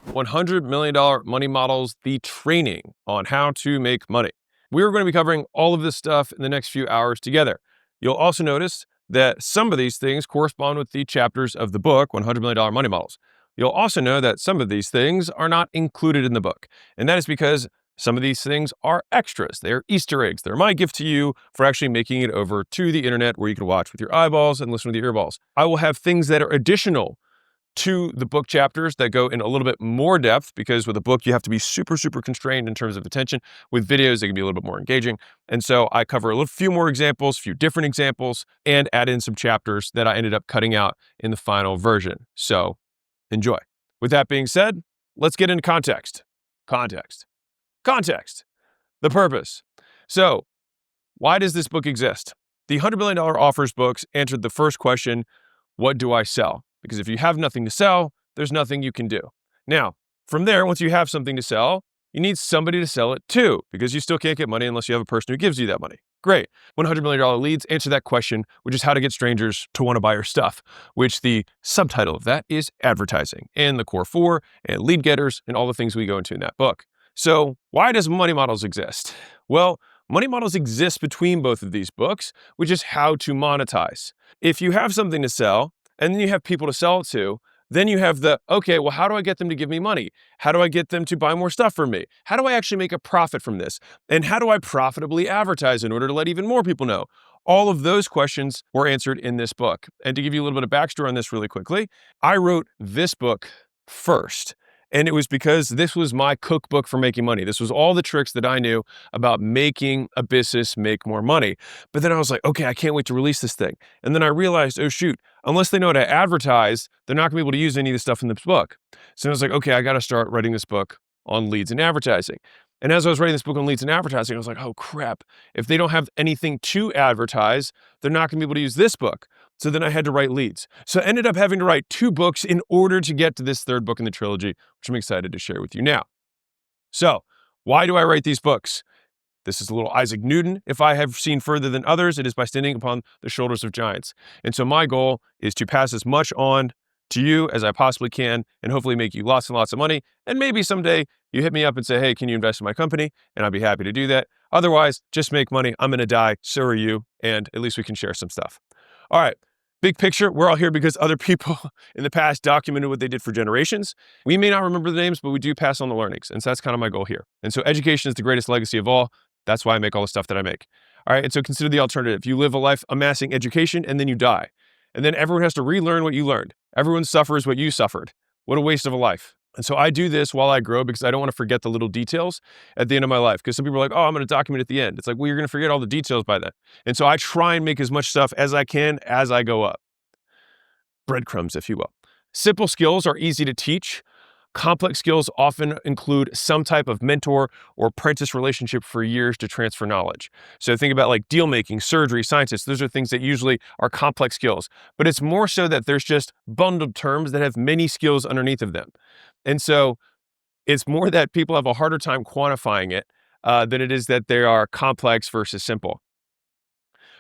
$100 million Money Models, the training on how to make money. We're going to be covering all of this stuff in the next few hours together. You'll also notice that some of these things correspond with the chapters of the book, $100 million Money Models. You'll also know that some of these things are not included in the book. And that is because some of these things are extras. They're Easter eggs. They're my gift to you for actually making it over to the internet where you can watch with your eyeballs and listen with your earballs. I will have things that are additional to the book chapters that go in a little bit more depth, because with a book, you have to be super constrained in terms of attention. With videos, they can be a little bit more engaging. And so I cover a few more examples, a few different examples, and add in some chapters that I ended up cutting out in the final version. So enjoy. With that being said, let's get into context. Context. The purpose. So why does this book exist? The $100 million Offers books answered the first question, what do I sell? Because if you have nothing to sell, there's nothing you can do. Now, from there, once you have something to sell, you need somebody to sell it to, because you still can't get money unless you have a person who gives you that money. Great. $100 million leads answer that question, which is how to get strangers to want to buy your stuff, which the subtitle of that is advertising, and the core 4 and lead getters and all the things we go into in that book. So why does Money Models exist? Well, Money Models exist between both of these books, which is how to monetize. If you have something to sell, and then you have people to sell it to, then you have okay, well, how do I get them to give me money? How do I get them to buy more stuff from me? How do I actually make a profit from this? And how do I profitably advertise in order to let even more people know? All of those questions were answered in this book. And to give you a little bit of backstory on this really quickly, I wrote this book first. And it was because this was my cookbook for making money. This was all the tricks that I knew about making a business make more money. But then I was like, okay, I can't wait to release this thing. And then I realized, oh shoot, unless they know how to advertise, they're not gonna be able to use any of the stuff in this book. So I was like, okay, I gotta start writing this book on leads and advertising. And as I was writing this book on leads and advertising, I was like, oh crap, if they don't have anything to advertise, they're not gonna be able to use this book. So then I had to write leads. So I ended up having to write 2 books in order to get to this third book in the trilogy, which I'm excited to share with you now. So why do I write these books? This is a little Isaac Newton. If I have seen further than others, it is by standing upon the shoulders of giants. And so my goal is to pass as much on to you as I possibly can, and hopefully make you lots and lots of money. And maybe someday you hit me up and say, hey, can you invest in my company? And I'd be happy to do that. Otherwise, just make money. I'm gonna die, so are you, and at least we can share some stuff. All right, big picture, we're all here because other people in the past documented what they did for generations. We may not remember the names, but we do pass on the learnings. And so that's kind of my goal here. And so education is the greatest legacy of all. That's why I make all the stuff that I make. All right, and so consider the alternative. You live a life amassing education and then you die. And then everyone has to relearn what you learned. Everyone suffers what you suffered. What a waste of a life. And so I do this while I grow because I don't want to forget the little details at the end of my life. Because some people are like, oh, I'm going to document at the end. It's like, well, you're going to forget all the details by then. And so I try and make as much stuff as I can as I go up. Breadcrumbs, if you will. Simple skills are easy to teach. Complex skills often include some type of mentor or apprentice relationship for years to transfer knowledge. So think about like deal making, surgery, scientists. Those are things that usually are complex skills, but it's more so that there's just bundled terms that have many skills underneath of them. And so it's more that people have a harder time quantifying it than it is that they are complex versus simple.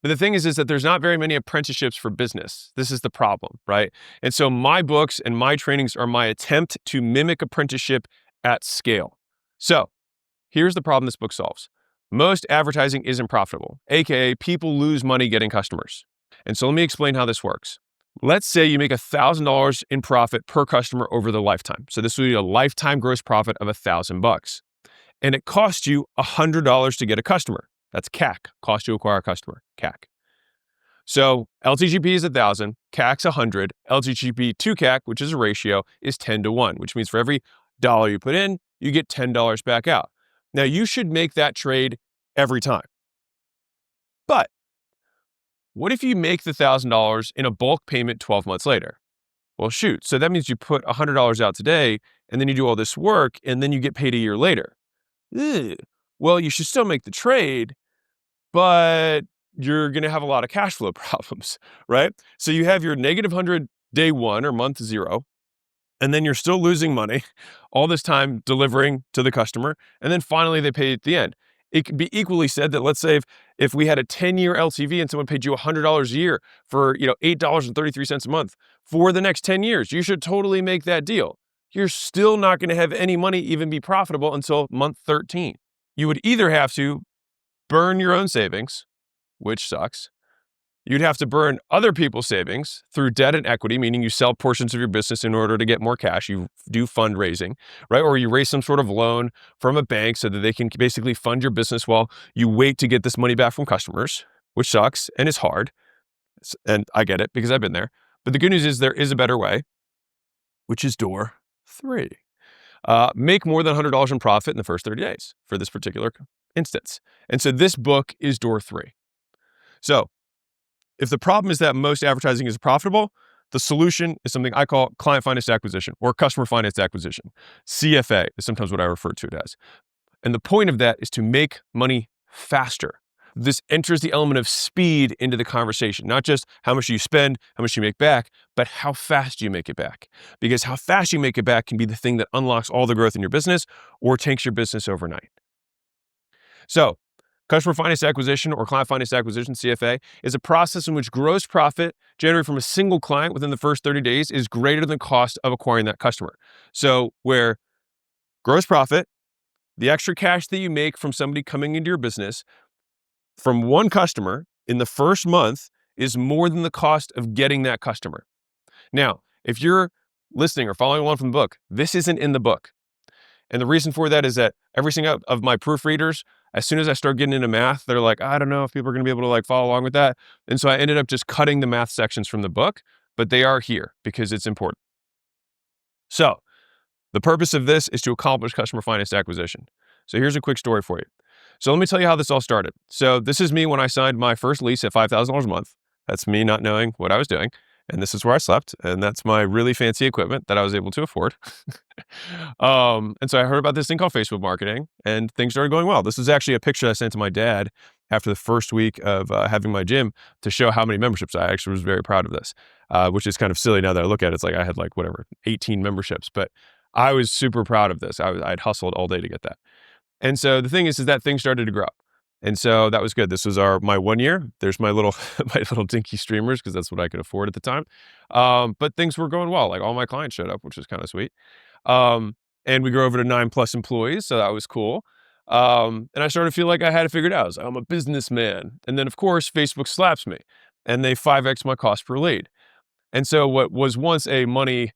But the thing is that there's not very many apprenticeships for business. This is the problem, right? And so my books and my trainings are my attempt to mimic apprenticeship at scale. So here's the problem this book solves. Most advertising isn't profitable, AKA people lose money getting customers. And so let me explain how this works. Let's say you make $1,000 in profit per customer over the lifetime. So this would be a lifetime gross profit of $1,000. And it costs you $100 to get a customer. That's CAC, cost to acquire a customer, CAC. So LTGP is 1,000, CAC's 100, LTGP to CAC, which is a ratio, is 10 to 1, which means for every dollar you put in, you get $10 back out. Now you should make that trade every time. But what if you make the $1,000 in a bulk payment 12 months later? Well, shoot, so that means you put $100 out today, and then you do all this work, and then you get paid a year later. Ugh. Well, you should still make the trade, but you're going to have a lot of cash flow problems, right? So you have your negative 100 day 1 or month 0, and then you're still losing money all this time delivering to the customer, and then finally they pay at the end. It could be equally said that let's say if we had a 10-year LTV and someone paid you $100 a year for $8.33 a month for the next 10 years, you should totally make that deal. you're still not going to have any money even be profitable until month 13. You would either have to burn your own savings, which sucks. You'd have to burn other people's savings through debt and equity, meaning you sell portions of your business in order to get more cash. You do fundraising, right? Or you raise some sort of loan from a bank so that they can basically fund your business while you wait to get this money back from customers, which sucks and is hard. And I get it because I've been there. But the good news is there is a better way, which is door 3. Make more than $100 in profit in the first 30 days for this particular instance. And so this book is door 3. So if the problem is that most advertising is profitable, the solution is something I call client financed acquisition or customer financed acquisition. CFA is sometimes what I refer to it as. And the point of that is to make money faster. This enters the element of speed into the conversation, not just how much you spend, how much you make back, but how fast you make it back. Because how fast you make it back can be the thing that unlocks all the growth in your business or tanks your business overnight. So, customer finance acquisition or client finance acquisition, CFA, is a process in which gross profit generated from a single client within the first 30 days is greater than the cost of acquiring that customer. So, where gross profit, the extra cash that you make from somebody coming into your business from one customer in the first month is more than the cost of getting that customer. Now, if you're listening or following along from the book, this isn't in the book. And the reason for that is that every single of my proofreaders, as soon as I start getting into math, they're like, I don't know if people are going to be able to follow along with that. And so I ended up just cutting the math sections from the book, but they are here because it's important. So the purpose of this is to accomplish customer finance acquisition. So here's a quick story for you. So let me tell you how this all started. So this is me when I signed my first lease at $5,000 a month. That's me not knowing what I was doing. And this is where I slept. And that's my really fancy equipment that I was able to afford. And so I heard about this thing called Facebook marketing and things started going well. This is actually a picture I sent to my dad after the first week of having my gym to show how many memberships. I actually was very proud of this, which is kind of silly now that I look at it. It's like I had 18 memberships, but I was super proud of this. I'd hustled all day to get that. And so the thing is that things started to grow. And so that was good. This was my 1 year. There's my little dinky streamers because that's what I could afford at the time. But things were going well. All my clients showed up, which was kind of sweet. And we grew over to 9+ employees. So that was cool. And I started to feel like I had it figured out. I was like, I'm a businessman. And then of course, Facebook slaps me and they 5X my cost per lead. And so what was once a money,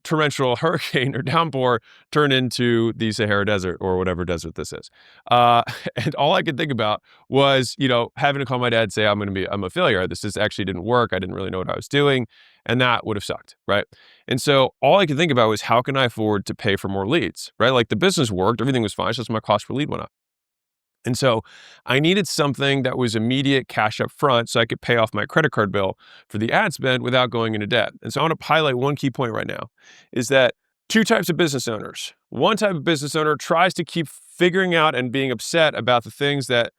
torrential hurricane or downpour turned into the Sahara Desert or whatever desert this is. And all I could think about was, having to call my dad and say, I'm a failure. This just actually didn't work. I didn't really know what I was doing. And that would have sucked, right? And so all I could think about was how can I afford to pay for more leads, right? The business worked, everything was fine. It's just my cost per lead went up. And so I needed something that was immediate cash up front so I could pay off my credit card bill for the ad spend without going into debt. And so I want to highlight one key point right now is that 2 types of business owners. One type of business owner tries to keep figuring out and being upset about the things that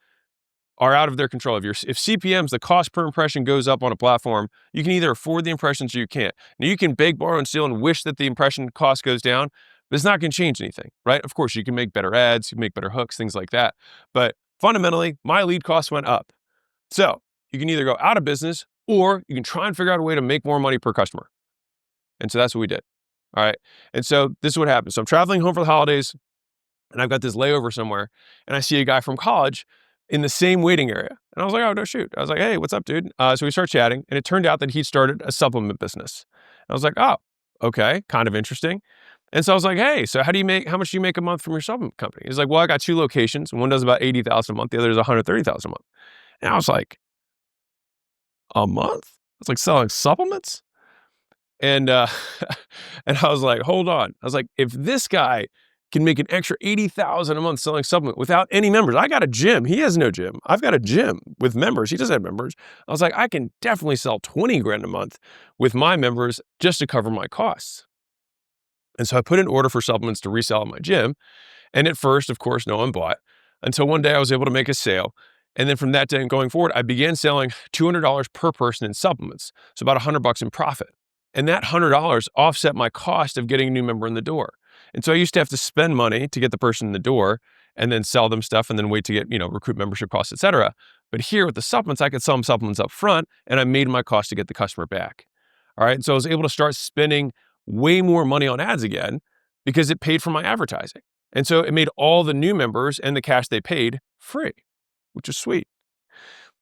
are out of their control. If CPMs, the cost per impression goes up on a platform, you can either afford the impressions or you can't. Now you can beg, borrow, and steal and wish that the impression cost goes down, but it's not going to change anything, right? Of course, you can make better ads, you can make better hooks, things like that. But fundamentally, my lead costs went up. So you can either go out of business or you can try and figure out a way to make more money per customer. And so that's what we did. All right. And so this is what happened. So I'm traveling home for the holidays and I've got this layover somewhere and I see a guy from college in the same waiting area. And I was like, oh, no, shoot. I was like, hey, what's up, dude? So we start chatting and it turned out that he'd started a supplement business. I was like, oh, okay. Kind of interesting. And so I was like, hey, so how much do you make a month from your supplement company? He's like, well, I got 2 locations. One does about 80,000 a month. The other is 130,000 a month. And I was like, a month? It's like selling supplements? And and I was like, hold on. I was like, if this guy can make an extra 80,000 a month selling supplement without any members, I got a gym. He has no gym. I've got a gym with members. He doesn't have members. I was like, I can definitely sell 20 grand a month with my members just to cover my costs. And so I put an order for supplements to resell at my gym. And at first, of course, no one bought until one day I was able to make a sale. And then from that day going forward, I began selling $200 per person in supplements. So about $100 in profit. And that $100 offset my cost of getting a new member in the door. And so I used to have to spend money to get the person in the door and then sell them stuff and then wait to get, recruit membership costs, et cetera. But here with the supplements, I could sell them supplements up front and I made my cost to get the customer back. All right. So I was able to start spending way more money on ads again because it paid for my advertising. And so it made all the new members and the cash they paid free, which is sweet.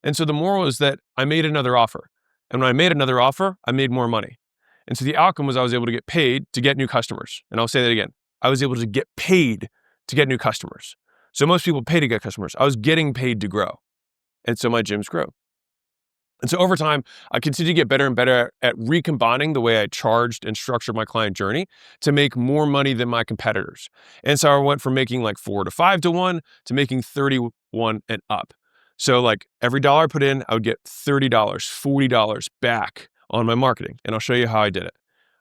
And so the moral is that I made another offer. And when I made another offer, I made more money. And so the outcome was I was able to get paid to get new customers. And I'll say that again. I was able to get paid to get new customers. So most people pay to get customers. I was getting paid to grow. And so my gyms grew. And so over time, I continued to get better and better at recombining the way I charged and structured my client journey to make more money than my competitors. And so I went from making like 4 to 5 to 1 to making 31 and up. So like every dollar I put in, I would get $30, $40 back on my marketing. And I'll show you how I did it.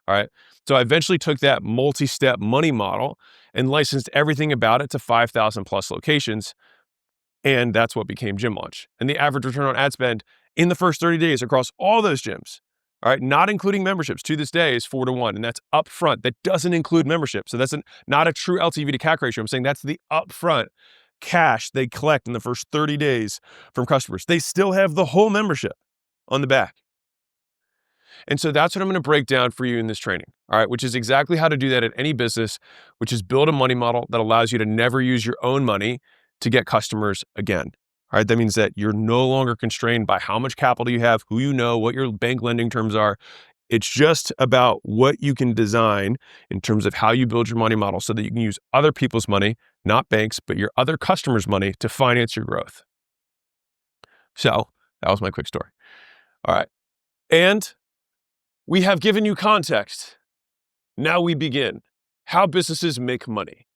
All right. So I eventually took that multi-step money model and licensed everything about it to 5,000 plus locations. And that's what became Gym Launch. And the average return on ad spend in the first 30 days across all those gyms, all right, not including memberships to this day, is 4 to 1. And that's upfront. That doesn't include membership. So that's not a true LTV to CAC ratio. I'm saying that's the upfront cash they collect in the first 30 days from customers. They still have the whole membership on the back. And so that's what I'm going to break down for you in this training, all right, which is exactly how to do that in any business, which is build a money model that allows you to never use your own money to get customers again. All right, that means that you're no longer constrained by how much capital you have, who you know, what your bank lending terms are. It's just about what you can design in terms of how you build your money model so that you can use other people's money, not banks, but your other customers' money to finance your growth. So that was my quick story. All right. And we have given you context. Now we begin. How businesses make money.